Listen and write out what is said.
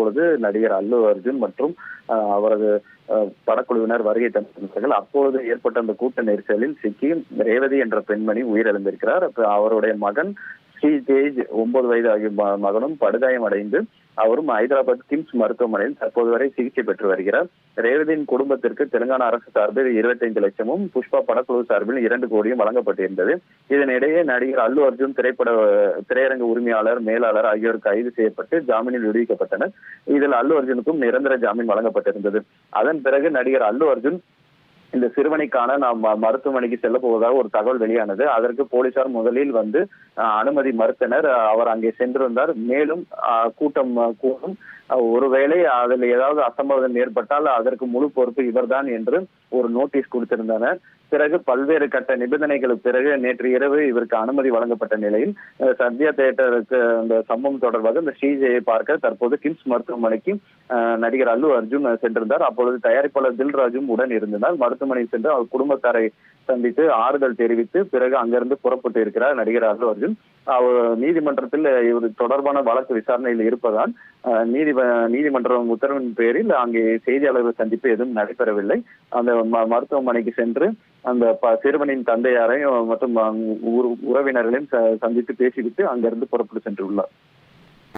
பொழுது நடிகர் அல்லு அர்ஜுன் மற்றும் அவரது படக்குழுவினர் வருகை தந்தார்கள். அப்பொழுது ஏற்பட்ட அந்த கூட்ட நெரிசலில் சிக்கி ரேவதி என்ற பெண்மணி உயிரிழந்திருக்கிறார். அவருடைய மகன் ஸ்ரீதேஜ் 9 வயது ஆகிய மகனும் படுகாயம் அடைந்து அவரும் ஹைதராபாத் கிம்ஸ் மருத்துவமனையில் தற்போது வரை சிகிச்சை பெற்று வருகிறார். ரேவதியின் குடும்பத்திற்கு தெலுங்கானா அரசு சார்பில் 25 லட்சமும், புஷ்பா படக்குழு சார்பில் 2 கோடியும் வழங்கப்பட்டிருந்தது. இதனிடையே நடிகர் அல்லு அர்ஜுன் திரையரங்கு உரிமையாளர், மேலாளர் ஆகியோர் கைது செய்யப்பட்டு ஜாமீனில் விடுவிக்கப்பட்டனர். இதில் அல்லு அர்ஜுனுக்கும் நிரந்தர ஜாமீன் வழங்கப்பட்டிருந்தது. அதன் பிறகு நடிகர் அல்லு அர்ஜுன் இந்த சிறுவனைக்கான நாம் மருத்துவமனைக்கு செல்ல போவதாக ஒரு தகவல் வெளியானது. அதற்கு போலீசார் முதலில் அனுமதி மறுத்தனர். அவர் அங்கே சென்றிருந்தார். மேலும் கூட்டம் கூடும், ஒருவேளை அதில் ஏதாவது அசம்பாவிதம் ஏற்பட்டால் அதற்கு முழு பொறுப்பு இவர்தான் என்று ஒரு நோட்டீஸ் கொடுத்திருந்தனர். பிறகு பல்வேறு கட்ட நிபந்தனைகளுக்கு பிறகு நேற்று இரவு இவருக்கு அனுமதி வழங்கப்பட்ட நிலையில் சத்யா தியேட்டருக்கு அந்த சம்பவம் தொடர்பாக இந்த ஸ்ரீஜையை பார்க்க தற்போது கிம்ஸ் மருத்துவமனைக்கு நடிகர் அல்லு அர்ஜுன் சென்றிருந்தார். அப்பொழுது தயாரிப்பாளர் தில்ராஜும் உடன் இருந்ததால் மருத்துவமனையில் சென்று அவர் குடும்பத்தாரை சந்தித்து ஆறுதல் தெரிவித்து பிறகு அங்கிருந்து புறப்பட்டு இருக்கிறார் நடிகர் அல்லு அர்ஜுன். அவர் நீதிமன்றத்தில் இவர் தொடர்பான வழக்கு விசாரணையில் இருப்பதால் நீதிமன்றம் உத்தரவின் பேரில் அங்கே செய்தியாளர்கள் சந்திப்பு எதுவும் நடைபெறவில்லை. அந்த மருத்துவமனைக்கு சென்று அந்த சிறுவனின் தந்தையாரையும் மற்றும் உறவினர்களையும் சந்தித்து பேசிவிட்டு அங்கிருந்து புறப்பட்டு சென்றுள்ளார்.